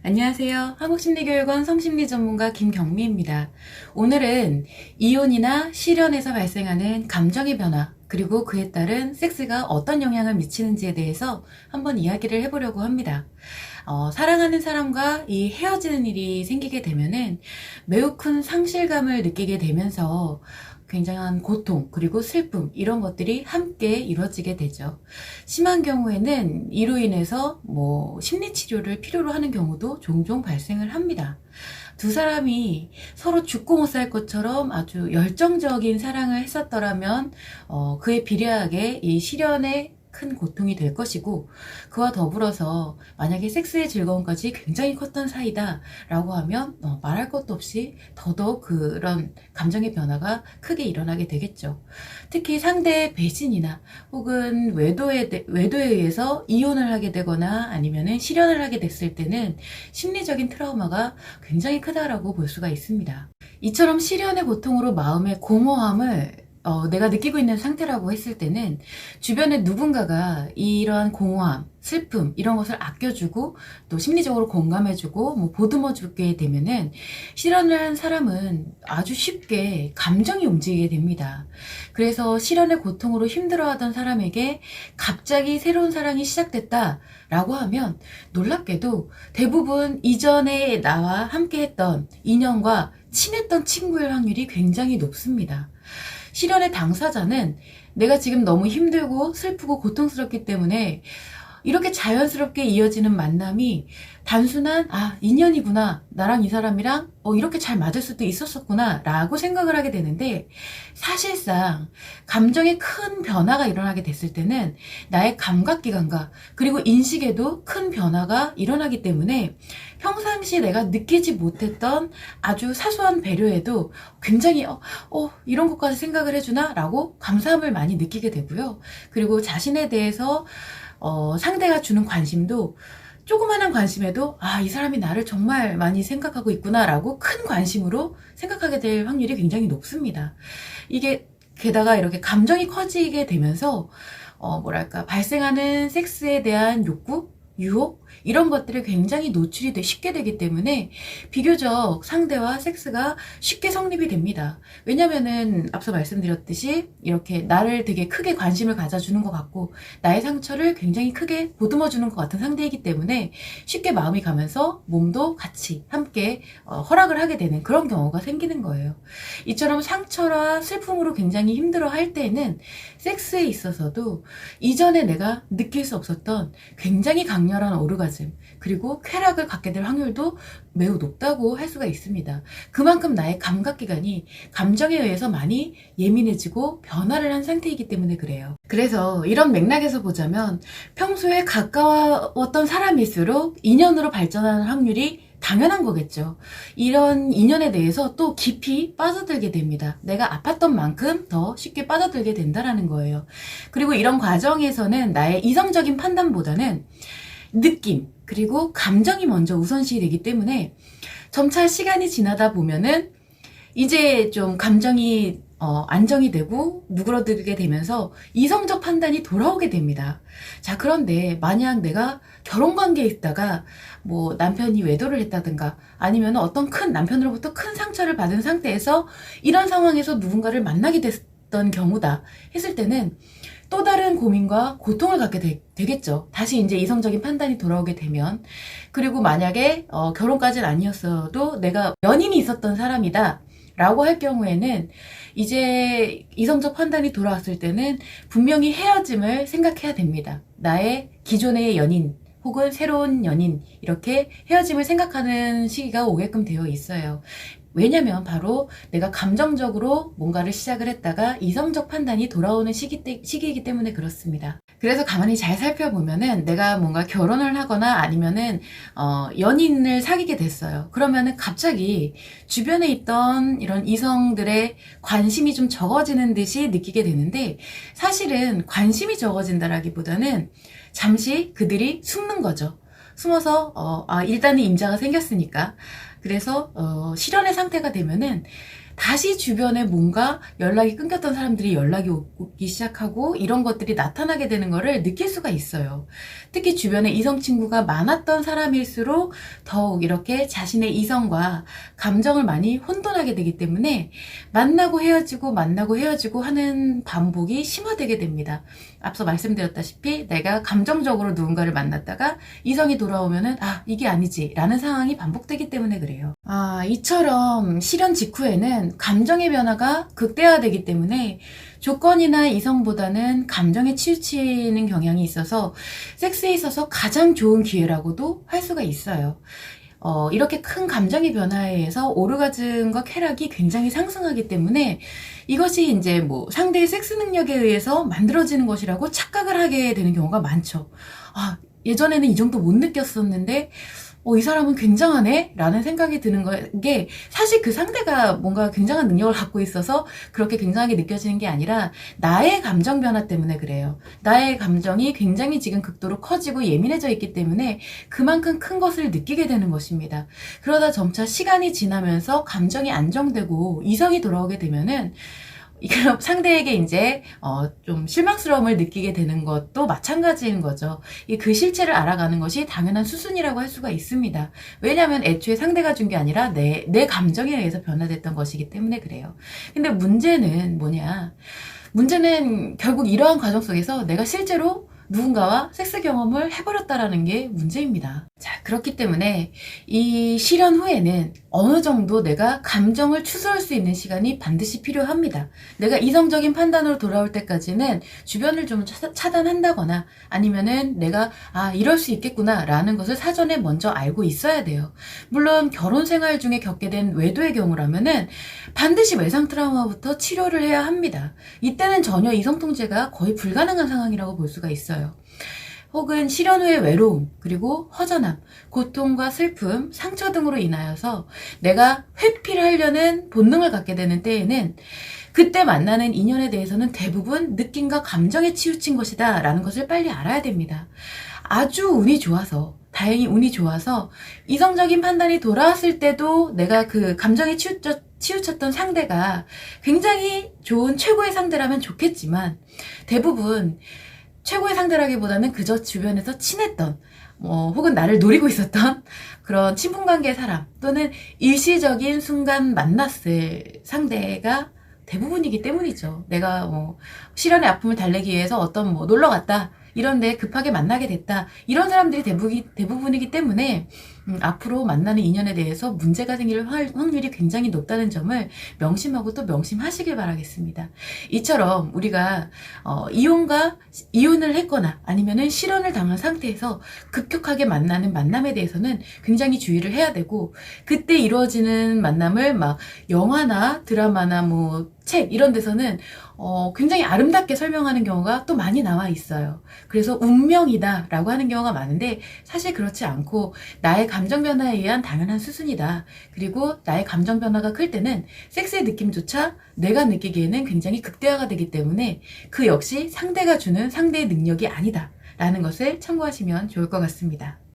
안녕하세요. 한국심리교육원 성심리 전문가 김경미입니다. 오늘은 이혼이나 실연에서 발생하는 감정의 변화, 그리고 그에 따른 섹스가 어떤 영향을 미치는지에 대해서 한번 이야기를 해보려고 합니다. 사랑하는 사람과 이 헤어지는 일이 생기게 되면은 매우 큰 상실감을 느끼게 되면서 굉장한 고통 그리고 슬픔 이런 것들이 함께 이루어지게 되죠. 심한 경우에는 이로 인해서 심리치료를 필요로 하는 경우도 종종 발생을 합니다. 두 사람이 서로 죽고 못 살 것처럼 아주 열정적인 사랑을 했었더라면 그에 비례하게 이 실연의 큰 고통이 될 것이고, 그와 더불어서 만약에 섹스의 즐거움까지 굉장히 컸던 사이다 라고 하면 말할 것도 없이 더더욱 그런 감정의 변화가 크게 일어나게 되겠죠. 특히 상대의 배신이나 혹은 외도에 의해서 이혼을 하게 되거나 아니면은 실연을 하게 됐을 때는 심리적인 트라우마가 굉장히 크다라고 볼 수가 있습니다. 이처럼 실연의 고통으로 마음의 공허함을 내가 느끼고 있는 상태라고 했을 때는 주변에 누군가가 이러한 공허함, 슬픔 이런 것을 아껴주고 또 심리적으로 공감해주고 보듬어주게 되면은 실연을 한 사람은 아주 쉽게 감정이 움직이게 됩니다. 그래서 실연의 고통으로 힘들어하던 사람에게 갑자기 새로운 사랑이 시작됐다 라고 하면 놀랍게도 대부분 이전에 나와 함께했던 인연과 친했던 친구일 확률이 굉장히 높습니다. 실연의 당사자는 내가 지금 너무 힘들고 슬프고 고통스럽기 때문에 이렇게 자연스럽게 이어지는 만남이 단순한 인연이구나, 나랑 이 사람이랑 이렇게 잘 맞을 수도 있었었구나 라고 생각을 하게 되는데, 사실상 감정에 큰 변화가 일어나게 됐을 때는 나의 감각기관과 그리고 인식에도 큰 변화가 일어나기 때문에 평상시 내가 느끼지 못했던 아주 사소한 배려에도 굉장히 이런 것까지 생각을 해주나 라고 감사함을 많이 느끼게 되고요. 그리고 자신에 대해서 상대가 주는 관심도, 조그마한 관심에도 이 사람이 나를 정말 많이 생각하고 있구나 라고 큰 관심으로 생각하게 될 확률이 굉장히 높습니다. 이게 게다가 이렇게 감정이 커지게 되면서 발생하는 섹스에 대한 욕구, 유혹 이런 것들이 굉장히 노출이 쉽게 되기 때문에 비교적 상대와 섹스가 쉽게 성립이 됩니다. 왜냐면은 앞서 말씀드렸듯이 이렇게 나를 되게 크게 관심을 가져주는 것 같고 나의 상처를 굉장히 크게 보듬어주는 것 같은 상대이기 때문에 쉽게 마음이 가면서 몸도 같이 함께 허락을 하게 되는 그런 경우가 생기는 거예요. 이처럼 상처와 슬픔으로 굉장히 힘들어할 때는 섹스에 있어서도 이전에 내가 느낄 수 없었던 굉장히 강렬한 오르가즘 그리고 쾌락을 갖게 될 확률도 매우 높다고 할 수가 있습니다. 그만큼 나의 감각기관이 감정에 의해서 많이 예민해지고 변화를 한 상태이기 때문에 그래요. 그래서 이런 맥락에서 보자면 평소에 가까웠던 사람일수록 인연으로 발전하는 확률이 당연한 거겠죠. 이런 인연에 대해서 또 깊이 빠져들게 됩니다. 내가 아팠던 만큼 더 쉽게 빠져들게 된다는 거예요. 그리고 이런 과정에서는 나의 이성적인 판단보다는 느낌 그리고 감정이 먼저 우선시 되기 때문에 점차 시간이 지나다 보면은 이제 좀 감정이 안정이 되고 누그러들게 되면서 이성적 판단이 돌아오게 됩니다. 자, 그런데 만약 내가 결혼관계에 있다가 남편이 외도를 했다든가 아니면 어떤 남편으로부터 큰 상처를 받은 상태에서 이런 상황에서 누군가를 만나게 됐던 경우다 했을 때는 또 다른 고민과 고통을 갖게 되겠죠. 다시 이제 이성적인 판단이 돌아오게 되면. 그리고 만약에 결혼까지는 아니었어도 내가 연인이 있었던 사람이다 라고 할 경우에는 이제 이성적 판단이 돌아왔을 때는 분명히 헤어짐을 생각해야 됩니다. 나의 기존의 연인 혹은 새로운 연인 이렇게 헤어짐을 생각하는 시기가 오게끔 되어 있어요. 왜냐면 바로 내가 감정적으로 뭔가를 시작을 했다가 이성적 판단이 돌아오는 시기이기 때문에 그렇습니다. 그래서 가만히 잘 살펴보면은 내가 뭔가 결혼을 하거나 아니면은 연인을 사귀게 됐어요. 그러면은 갑자기 주변에 있던 이런 이성들의 관심이 좀 적어지는 듯이 느끼게 되는데, 사실은 관심이 적어진다라기보다는 잠시 그들이 숨는 거죠. 숨어서 일단은 임자가 생겼으니까 그래서 실연의 상태가 되면은 다시 주변에 뭔가 연락이 끊겼던 사람들이 연락이 오기 시작하고 이런 것들이 나타나게 되는 거를 느낄 수가 있어요. 특히 주변에 이성 친구가 많았던 사람일수록 더욱 이렇게 자신의 이성과 감정을 많이 혼돈하게 되기 때문에 만나고 헤어지고 하는 반복이 심화되게 됩니다. 앞서 말씀드렸다시피 내가 감정적으로 누군가를 만났다가 이성이 돌아오면은 이게 아니지 라는 상황이 반복되기 때문에 그래요. 이처럼 실연 직후에는 감정의 변화가 극대화되기 때문에 조건이나 이성보다는 감정에 치우치는 경향이 있어서 섹스에 있어서 가장 좋은 기회라고도 할 수가 있어요. 이렇게 큰 감정의 변화에 의해서 오르가즘과 쾌락이 굉장히 상승하기 때문에 이것이 이제 뭐 상대의 섹스 능력에 의해서 만들어지는 것이라고 착각을 하게 되는 경우가 많죠. 예전에는 이 정도 못 느꼈었는데 이 사람은 굉장하네? 라는 생각이 드는 게 사실 그 상대가 뭔가 굉장한 능력을 갖고 있어서 그렇게 굉장하게 느껴지는 게 아니라 나의 감정 변화 때문에 그래요. 나의 감정이 굉장히 지금 극도로 커지고 예민해져 있기 때문에 그만큼 큰 것을 느끼게 되는 것입니다. 그러다 점차 시간이 지나면서 감정이 안정되고 이성이 돌아오게 되면은 그럼 상대에게 이제 좀 실망스러움을 느끼게 되는 것도 마찬가지인 거죠. 그 실체를 알아가는 것이 당연한 수순이라고 할 수가 있습니다. 왜냐하면 애초에 상대가 준 게 아니라 내 감정에 의해서 변화됐던 것이기 때문에 그래요. 근데 문제는 뭐냐? 문제는 결국 이러한 과정 속에서 내가 실제로 누군가와 섹스 경험을 해버렸다라는 게 문제입니다. 자, 그렇기 때문에 이 실현 후에는 어느 정도 내가 감정을 추스를 수 있는 시간이 반드시 필요합니다. 내가 이성적인 판단으로 돌아올 때까지는 주변을 좀 차단한다거나 아니면은 내가 이럴 수 있겠구나 라는 것을 사전에 먼저 알고 있어야 돼요. 물론 결혼 생활 중에 겪게 된 외도의 경우라면은 반드시 외상 트라우마부터 치료를 해야 합니다. 이때는 전혀 이성 통제가 거의 불가능한 상황이라고 볼 수가 있어요. 혹은 실현 후의 외로움, 그리고 허전함, 고통과 슬픔, 상처 등으로 인하여서 내가 회피를 하려는 본능을 갖게 되는 때에는 그때 만나는 인연에 대해서는 대부분 느낌과 감정에 치우친 것이다 라는 것을 빨리 알아야 됩니다. 아주 운이 좋아서, 다행히 운이 좋아서 이성적인 판단이 돌아왔을 때도 내가 그 감정에 치우쳤던 상대가 굉장히 좋은 최고의 상대라면 좋겠지만 대부분 최고의 상대라기보다는 그저 주변에서 친했던 혹은 나를 노리고 있었던 그런 친분관계의 사람 또는 일시적인 순간 만났을 상대가 대부분이기 때문이죠. 내가 실연의 아픔을 달래기 위해서 어떤 놀러 갔다 이런데 급하게 만나게 됐다 이런 사람들이 대부분이기 때문에 앞으로 만나는 인연에 대해서 문제가 생길 확률이 굉장히 높다는 점을 명심하고 또 명심하시길 바라겠습니다. 이처럼 우리가 이혼을 했거나 아니면은 실연을 당한 상태에서 급격하게 만나는 만남에 대해서는 굉장히 주의를 해야 되고 그때 이루어지는 만남을 막 영화나 드라마나 책 이런 데서는 굉장히 아름답게 설명하는 경우가 또 많이 나와 있어요. 그래서 운명이다 라고 하는 경우가 많은데 사실 그렇지 않고 나의 감정 변화에 의한 당연한 수순이다. 그리고 나의 감정 변화가 클 때는 섹스의 느낌조차 내가 느끼기에는 굉장히 극대화가 되기 때문에 그 역시 상대가 주는 상대의 능력이 아니다 라는 것을 참고하시면 좋을 것 같습니다.